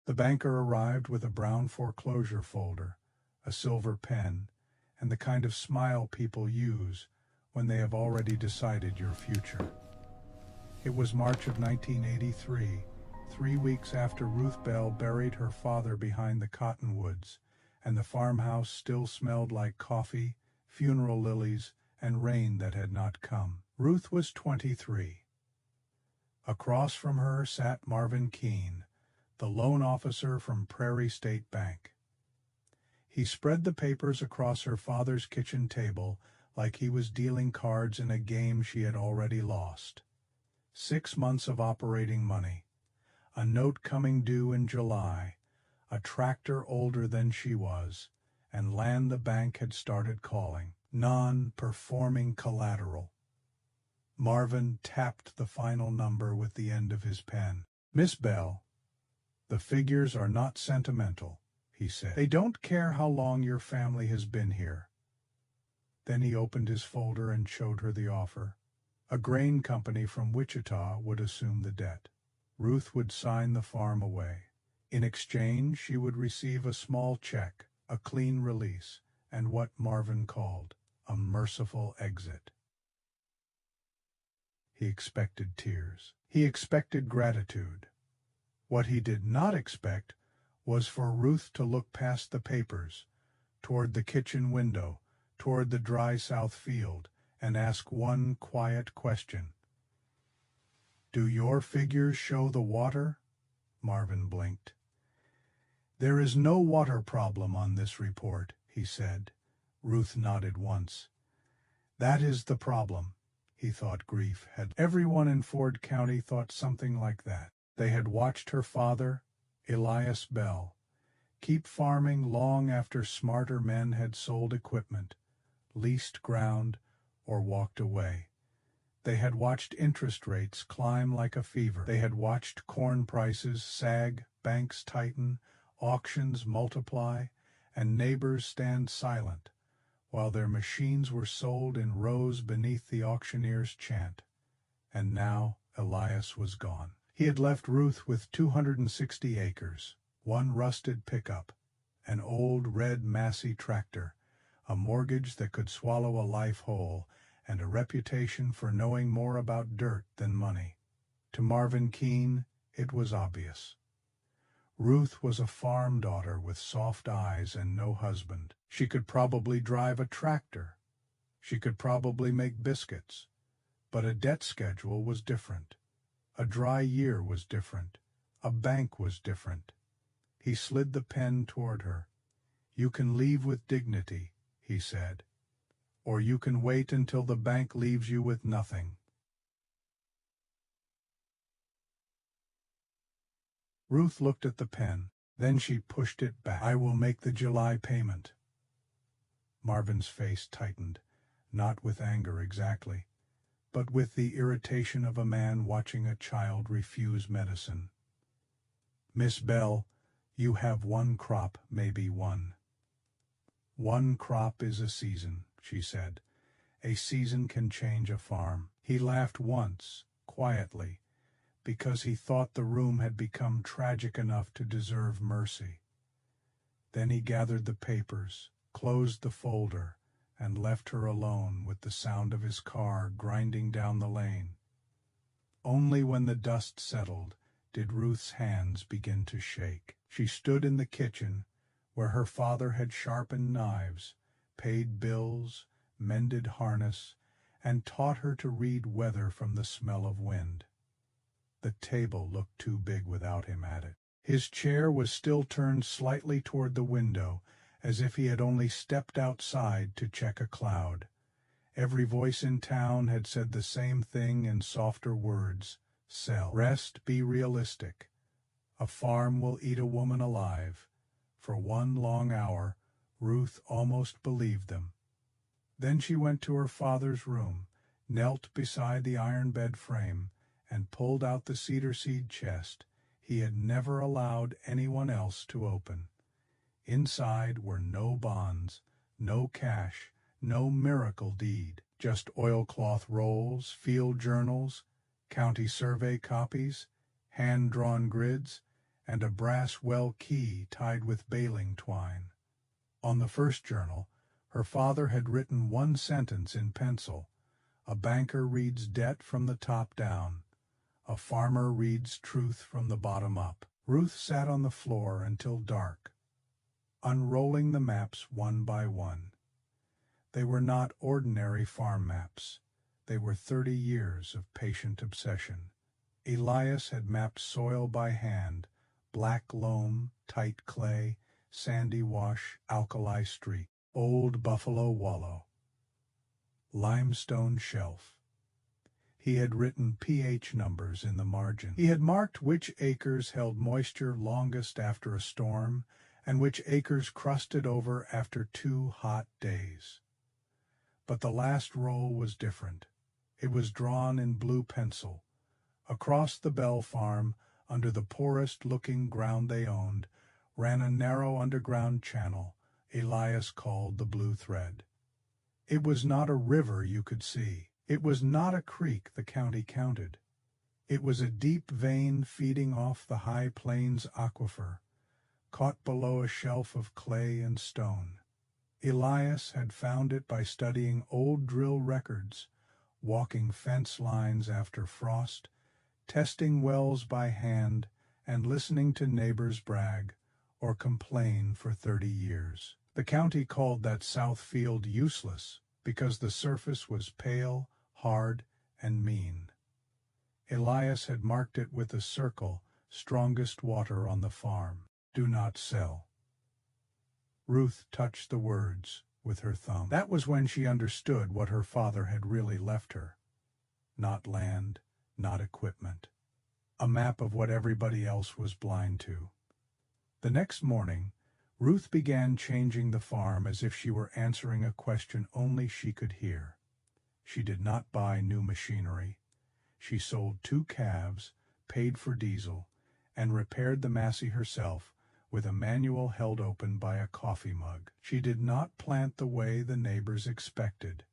The banker arrived with a brown foreclosure folder, a silver pen, and the kind of smile people use when they have already decided your future. It was March of 1983, 3 weeks after Ruth Bell buried her father behind the cottonwoods, and the farmhouse still smelled like coffee, funeral lilies, and rain that had not come. Ruth was 23. Across from her sat Marvin Keene, the loan officer from Prairie State Bank. He spread the papers across her father's kitchen table like he was dealing cards in a game she had already lost. 6 months of operating money, a note coming due in July, a tractor older than she was, and land the bank had started calling non-performing collateral. Marvin tapped the final number with the end of his pen. "Miss Bell, the figures are not sentimental," he said. "They don't care how long your family has been here." Then he opened his folder and showed her the offer. A grain company from Wichita would assume the debt. Ruth would sign the farm away. In exchange, she would receive a small check, a clean release, and what Marvin called a merciful exit. He expected tears. He expected gratitude. What he did not expect was for Ruth to look past the papers, toward the kitchen window, toward the dry south field, and ask one quiet question. "Do your figures show the water?" Marvin blinked. "There is no water problem on this report," he said. Ruth nodded once. "That is the problem." He thought grief had. Everyone in Ford County thought something like that. They had watched her father, Elias Bell, keep farming long after smarter men had sold equipment, leased ground, or walked away. They had watched interest rates climb like a fever. They had watched corn prices sag, banks tighten, auctions multiply, and neighbors stand silent, while their machines were sold in rows beneath the auctioneer's chant. And now Elias was gone. He had left Ruth with 260 acres, one rusted pickup, an old red Massey tractor, a mortgage that could swallow a life whole, and a reputation for knowing more about dirt than money. To Marvin Keene, it was obvious. Ruth was a farm daughter with soft eyes and no husband. She could probably drive a tractor. She could probably make biscuits. But a debt schedule was different. A dry year was different. A bank was different. He slid the pen toward her. "You can leave with dignity," he said. "Or you can wait until the bank leaves you with nothing." Ruth looked at the pen. Then she pushed it back. "I will make the July payment." Marvin's face tightened, not with anger exactly, but with the irritation of a man watching a child refuse medicine. "Miss Bell, you have one crop, maybe one." "One crop is a season," she said. "A season can change a farm." He laughed once, quietly, because he thought the room had become tragic enough to deserve mercy. Then he gathered the papers, closed the folder, and left her alone with the sound of his car grinding down the lane. Only when the dust settled did Ruth's hands begin to shake. She stood in the kitchen, where her father had sharpened knives, paid bills, mended harness, and taught her to read weather from the smell of wind. The table looked too big without him at it. His chair was still turned slightly toward the window, as if he had only stepped outside to check a cloud. Every voice in town had said the same thing in softer words: sell. Rest, be realistic. A farm will eat a woman alive. For one long hour, Ruth almost believed them. Then she went to her father's room, knelt beside the iron bed frame, and pulled out the cedar seed chest he had never allowed anyone else to open. Inside were no bonds, no cash, no miracle deed, just oilcloth rolls, field journals, county survey copies, hand-drawn grids, and a brass well key tied with baling twine. On the first journal, her father had written one sentence in pencil: "A banker reads debt from the top down. A farmer reads truth from the bottom up." Ruth sat on the floor until dark, unrolling the maps one by one. They were not ordinary farm maps. They were 30 years of patient obsession. Elias had mapped soil by hand: black loam, tight clay, sandy wash, alkali streak, old buffalo wallow, limestone shelf. He had written pH numbers in the margin. He had marked which acres held moisture longest after a storm, and which acres crusted over after 2 hot days. But the last roll was different. It was drawn in blue pencil. Across the Bell farm, under the poorest-looking ground they owned, ran a narrow underground channel Elias called the Blue Thread. It was not a river you could see. It was not a creek the county counted. It was a deep vein feeding off the High Plains aquifer, caught below a shelf of clay and stone. Elias had found it by studying old drill records, walking fence lines after frost, testing wells by hand, and listening to neighbors brag or complain for 30 years. The county called that south field useless because the surface was pale, hard, and mean. Elias had marked it with a circle: strongest water on the farm. Do not sell. Ruth touched the words with her thumb. That was when she understood what her father had really left her. Not land, not equipment. A map of what everybody else was blind to. The next morning, Ruth began changing the farm as if she were answering a question only she could hear. She did not buy new machinery. She sold 2 calves, paid for diesel, and repaired the Massey herself with a manual held open by a coffee mug. She did not plant the way the neighbors expected.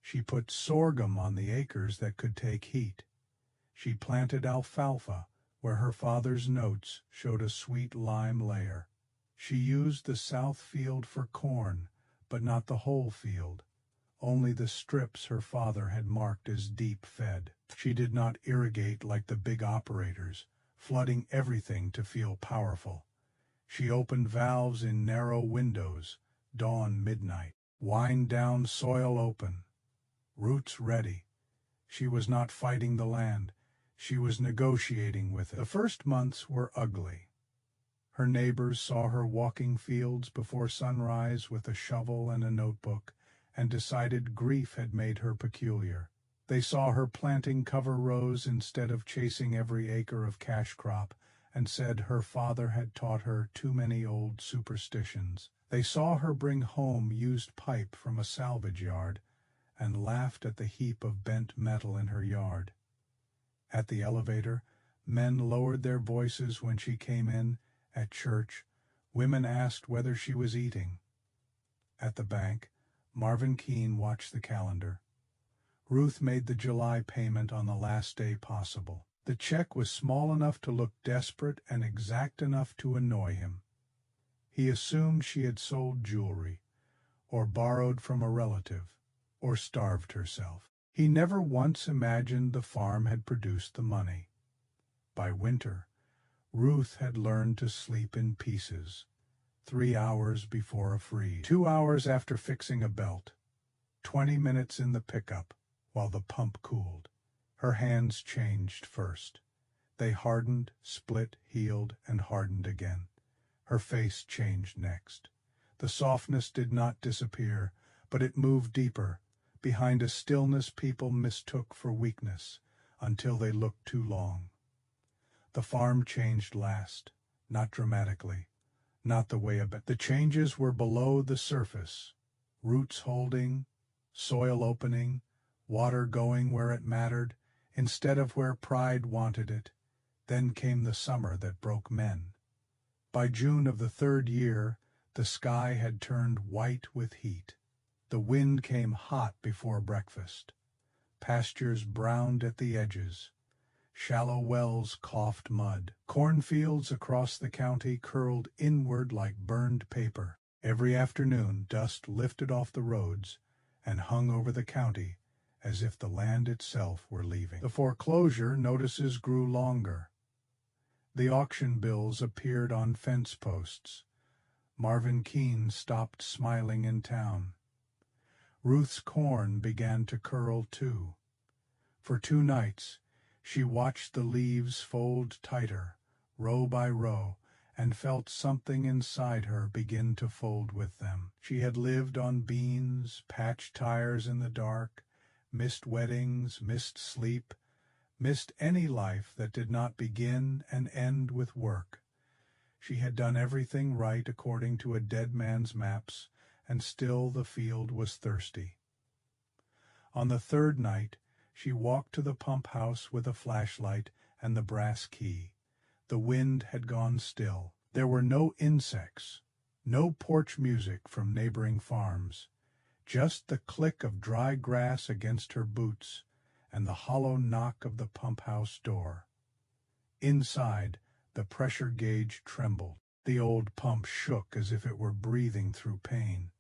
She put sorghum on the acres that could take heat. She planted alfalfa where her father's notes showed a sweet lime layer. She used the south field for corn, but not the whole field, only the strips her father had marked as deep fed. She did not irrigate like the big operators, flooding everything to feel powerful. She opened valves in narrow windows, dawn midnight. Wind down, soil open, roots ready. She was not fighting the land. She was negotiating with it. The first months were ugly. Her neighbors saw her walking fields before sunrise with a shovel and a notebook, and decided grief had made her peculiar. They saw her planting cover rows instead of chasing every acre of cash crop, and said her father had taught her too many old superstitions. They saw her bring home used pipe from a salvage yard, and laughed at the heap of bent metal in her yard. At the elevator, men lowered their voices when she came in. At church, women asked whether she was eating. At the bank, Marvin Keene watched the calendar. Ruth made the July payment on the last day possible. The check was small enough to look desperate and exact enough to annoy him. He assumed she had sold jewelry, or borrowed from a relative, or starved herself. He never once imagined the farm had produced the money. By winter, Ruth had learned to sleep in pieces, 3 hours before a freeze, 2 hours after fixing a belt, 20 minutes in the pickup while the pump cooled. Her hands changed first. They hardened, split, healed, and hardened again. Her face changed next. The softness did not disappear, but it moved deeper, behind a stillness people mistook for weakness, until they looked too long. The farm changed last, not dramatically, not the way the changes were below the surface: roots holding, soil opening, water going where it mattered, instead of where pride wanted it. Then came the summer that broke men. By June of the 3rd year, the sky had turned white with heat. The wind came hot before breakfast. Pastures browned at the edges. Shallow wells coughed mud. Cornfields across the county curled inward like burned paper. Every afternoon dust lifted off the roads and hung over the county as if the land itself were leaving. The foreclosure notices grew longer. The auction bills appeared on fence posts. Marvin Keene stopped smiling in town. Ruth's corn began to curl too. For 2 nights, she watched the leaves fold tighter, row by row, and felt something inside her begin to fold with them. She had lived on beans, patched tires in the dark, missed weddings, missed sleep, missed any life that did not begin and end with work. She had done everything right according to a dead man's maps, and still the field was thirsty. On the 3rd night, she walked to the pump house with a flashlight and the brass key. The wind had gone still. There were no insects, no porch music from neighboring farms, just the click of dry grass against her boots and the hollow knock of the pump house door. Inside, the pressure gauge trembled. The old pump shook as if it were breathing through pain.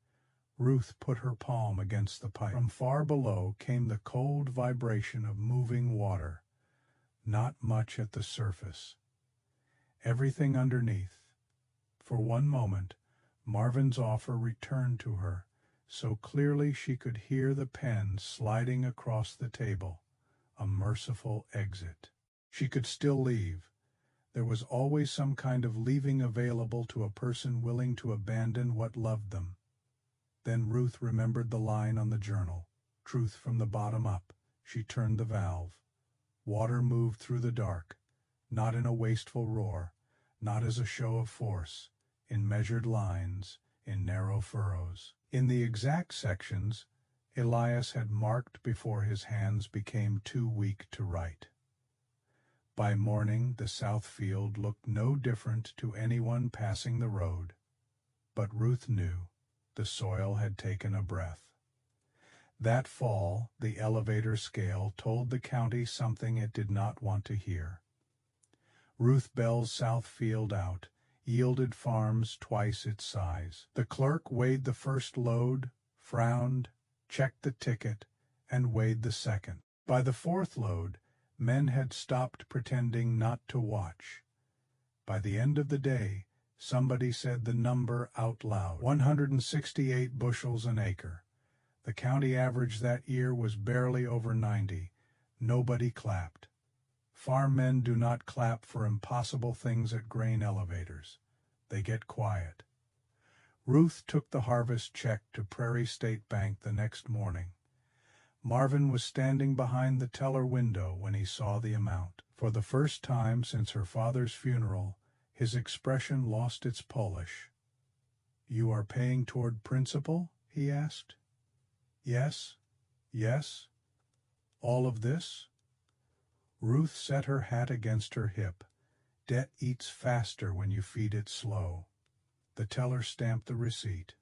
Ruth put her palm against the pipe. From far below came the cold vibration of moving water. Not much at the surface. Everything underneath. For one moment, Marvin's offer returned to her, so clearly she could hear the pen sliding across the table. A merciful exit. She could still leave. There was always some kind of leaving available to a person willing to abandon what loved them. Then Ruth remembered the line on the journal, truth from the bottom up. She turned the valve. Water moved through the dark, not in a wasteful roar, not as a show of force, in measured lines, in narrow furrows. In the exact sections, Elias had marked before his hands became too weak to write. By morning, the south field looked no different to anyone passing the road. But Ruth knew the soil had taken a breath. That fall, the elevator scale told the county something it did not want to hear. Ruth Bell's south field out yielded farms twice its size. The clerk weighed the first load, frowned, checked the ticket, and weighed the second. By the 4th load, men had stopped pretending not to watch. By the end of the day, somebody said the number out loud. 168 bushels an acre. The county average that year was barely over 90. Nobody clapped. Farm men do not clap for impossible things at grain elevators. They get quiet. Ruth took the harvest check to Prairie State Bank the next morning. Marvin was standing behind the teller window when he saw the amount. For the first time since her father's funeral, his expression lost its polish. "You are paying toward principal?" he asked. "Yes, yes. All of this?" Ruth set her hat against her hip. "Debt eats faster when you feed it slow." The teller stamped the receipt.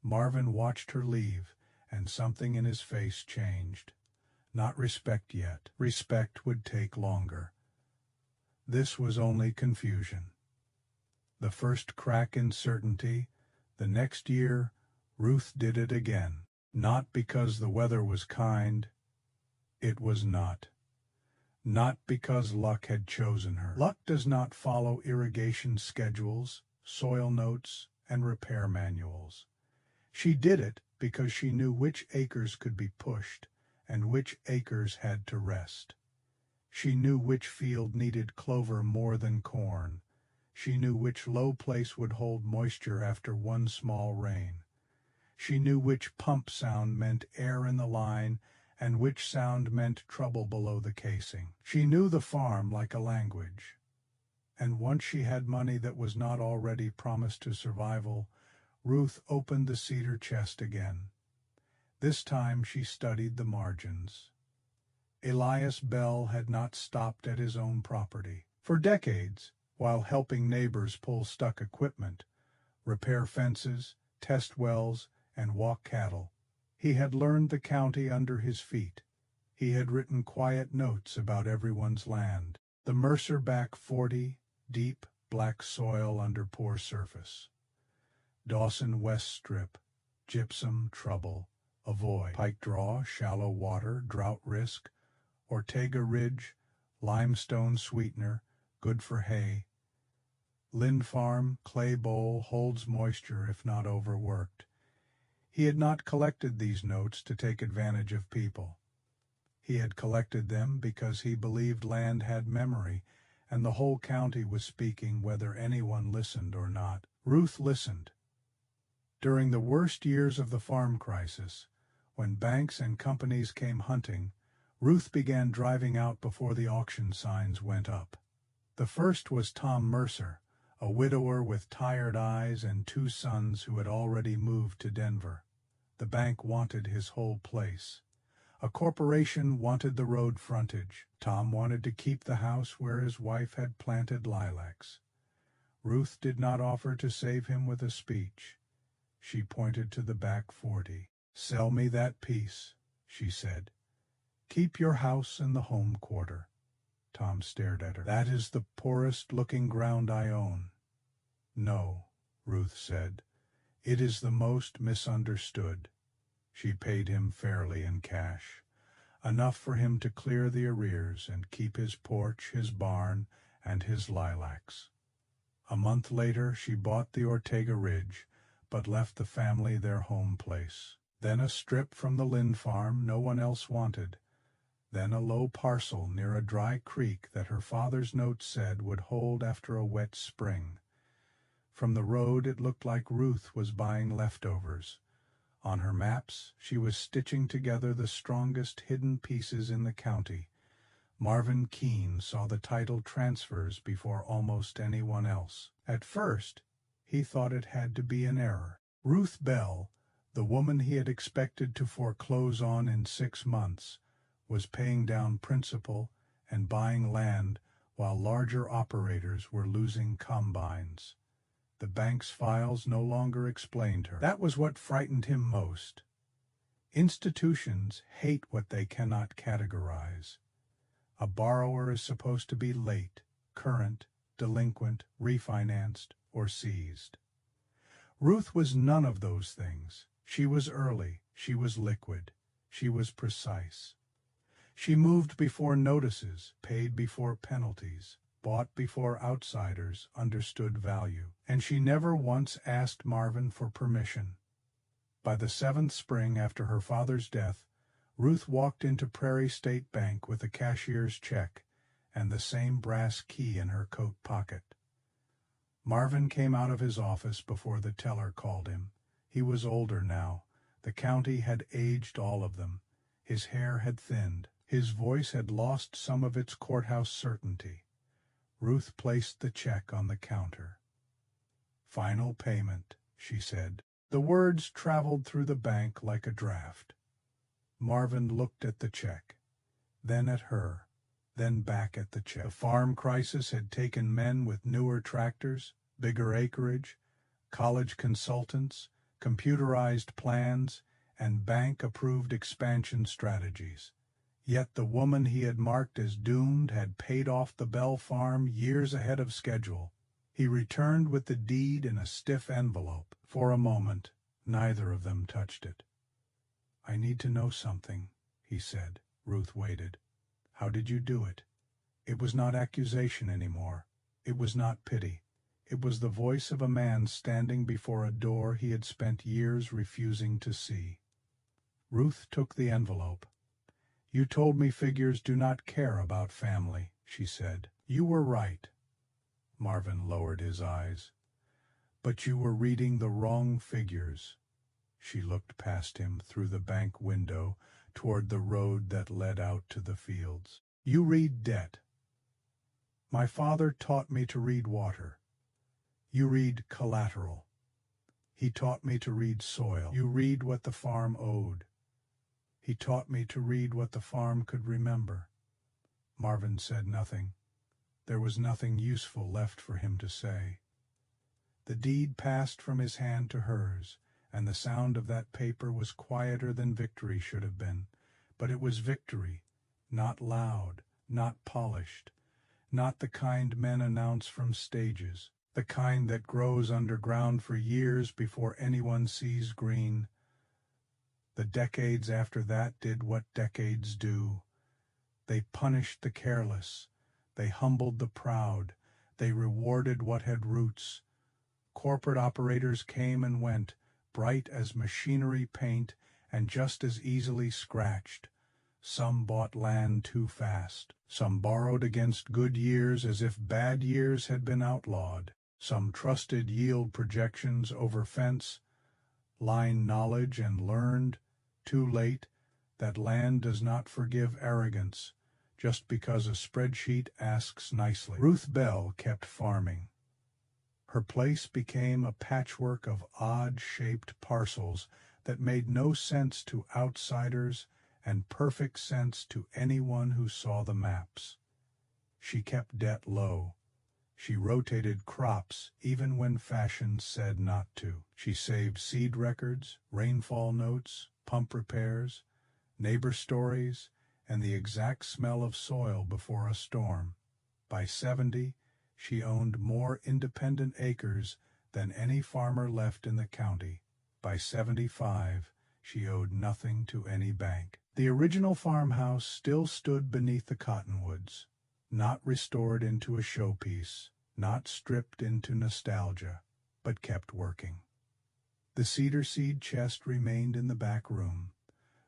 Marvin watched her leave, and something in his face changed. Not respect yet. Respect would take longer. This was only confusion. The first crack in certainty. The next year, Ruth did it again. Not because the weather was kind. It was not. Not because luck had chosen her. Luck does not follow irrigation schedules, soil notes, and repair manuals. She did it because she knew which acres could be pushed and which acres had to rest. She knew which field needed clover more than corn. She knew which low place would hold moisture after one small rain. She knew which pump sound meant air in the line and which sound meant trouble below the casing. She knew the farm like a language. And once she had money that was not already promised to survival, Ruth opened the cedar chest again. This time she studied the margins. Elias Bell had not stopped at his own property. For decades, while helping neighbors pull stuck equipment, repair fences, test wells, and walk cattle, he had learned the county under his feet. He had written quiet notes about everyone's land. The Mercer back 40, deep, black soil under poor surface. Dawson West Strip, gypsum, trouble, avoid. Pike Draw, shallow water, drought risk. Ortega Ridge, limestone sweetener, good for hay. Lind Farm, clay bowl, holds moisture if not overworked. He had not collected these notes to take advantage of people. He had collected them because he believed land had memory, and the whole county was speaking whether anyone listened or not. Ruth listened. During the worst years of the farm crisis, when banks and companies came hunting, Ruth began driving out before the auction signs went up. The first was Tom Mercer, a widower with tired eyes and 2 sons who had already moved to Denver. The bank wanted his whole place. A corporation wanted the road frontage. Tom wanted to keep the house where his wife had planted lilacs. Ruth did not offer to save him with a speech. She pointed to the back 40. "Sell me that piece," she said. "Keep your house in the home quarter." Tom stared at her. "That is the poorest-looking ground I own." "No," Ruth said. "It is the most misunderstood." She paid him fairly in cash, enough for him to clear the arrears and keep his porch, his barn, and his lilacs. A month later she bought the Ortega Ridge, but left the family their home place. Then a strip from the Lind Farm no one else wanted. Then a low parcel near a dry creek that her father's note said would hold after a wet spring. From the road it looked like Ruth was buying leftovers. On her maps she was stitching together the strongest hidden pieces in the county. Marvin Keene saw the title transfers before almost anyone else. At first, he thought it had to be an error. Ruth Bell, the woman he had expected to foreclose on in 6 months, was paying down principal and buying land while larger operators were losing combines. The bank's files no longer explained her. That was what frightened him most. Institutions hate what they cannot categorize. A borrower is supposed to be late, current, delinquent, refinanced, or seized. Ruth was none of those things. She was early, she was liquid, she was precise. She moved before notices, paid before penalties, bought before outsiders understood value, and she never once asked Marvin for permission. By the 7th spring after her father's death, Ruth walked into Prairie State Bank with a cashier's check and the same brass key in her coat pocket. Marvin came out of his office before the teller called him. He was older now. The county had aged all of them. His hair had thinned. His voice had lost some of its courthouse certainty. Ruth placed the check on the counter. "Final payment," she said. The words traveled through the bank like a draft. Marvin looked at the check, then at her, then back at the check. The farm crisis had taken men with newer tractors, bigger acreage, college consultants, computerized plans, and bank-approved expansion strategies. Yet the woman he had marked as doomed had paid off the Bell farm years ahead of schedule. He returned with the deed in a stiff envelope. For a moment, neither of them touched it. "I need to know something," he said. Ruth waited. "How did you do it?" It was not accusation anymore. It was not pity. It was the voice of a man standing before a door he had spent years refusing to see. Ruth took the envelope. "You told me figures do not care about family," she said. "You were right." Marvin lowered his eyes. "But you were reading the wrong figures." She looked past him through the bank window toward the road that led out to the fields. "You read debt. My father taught me to read water. You read collateral. He taught me to read soil. You read what the farm owed. He taught me to read what the farm could remember." Marvin said nothing. There was nothing useful left for him to say. The deed passed from his hand to hers, and the sound of that paper was quieter than victory should have been. But it was victory, not loud, not polished, not the kind men announce from stages, the kind that grows underground for years before anyone sees green. The decades after that did what decades do. They punished the careless, they humbled the proud, they rewarded what had roots. Corporate operators came and went, bright as machinery paint and just as easily scratched. Some bought land too fast. Some borrowed against good years as if bad years had been outlawed. Some trusted yield projections over fence, line knowledge and learned, too late, that land does not forgive arrogance just because a spreadsheet asks nicely. Ruth Bell kept farming. Her place became a patchwork of odd-shaped parcels that made no sense to outsiders and perfect sense to anyone who saw the maps. She kept debt low. She rotated crops even when fashion said not to. She saved seed records, rainfall notes, pump repairs, neighbor stories, and the exact smell of soil before a storm. By 70, she owned more independent acres than any farmer left in the county. By 75, she owed nothing to any bank. The original farmhouse still stood beneath the cottonwoods, not restored into a showpiece, not stripped into nostalgia, but kept working. The cedar seed chest remained in the back room.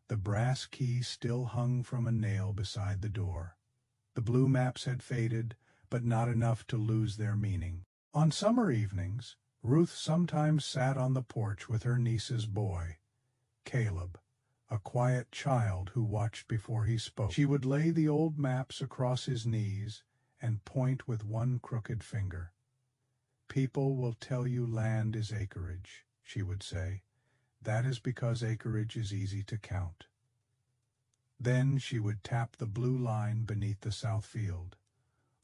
The brass key still hung from a nail beside the door. The blue maps had faded, but not enough to lose their meaning. On summer evenings, Ruth sometimes sat on the porch with her niece's boy, Caleb, a quiet child who watched before he spoke. She would lay the old maps across his knees and point with one crooked finger. "People will tell you land is acreage," she would say. "That is because acreage is easy to count." Then she would tap the blue line beneath the south field.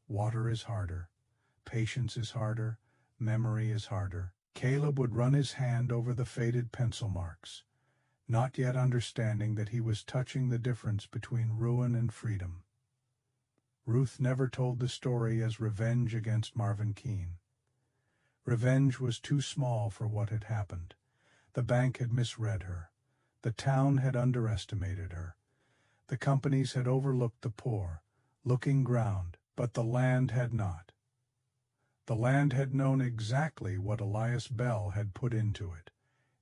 Water is harder. Patience is harder. Memory is harder. Caleb would run his hand over the faded pencil marks, not yet understanding that he was touching the difference between ruin and freedom. Ruth never told the story as revenge against Marvin Keene. Revenge was too small for what had happened. The bank had misread her. The town had underestimated her. The companies had overlooked the poor, looking ground, but the land had not. The land had known exactly what Elias Bell had put into it.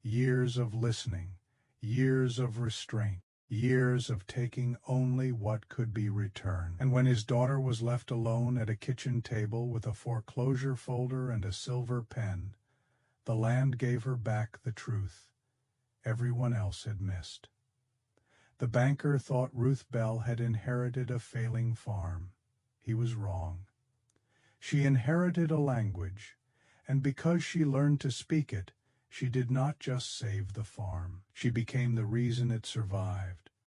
Years of listening, years of restraint, years of taking only what could be returned. And when his daughter was left alone at a kitchen table with a foreclosure folder and a silver pen, the land gave her back the truth everyone else had missed. The banker thought Ruth Bell had inherited a failing farm. He was wrong. She inherited a language, and because she learned to speak it, she did not just save the farm. She became the reason it survived.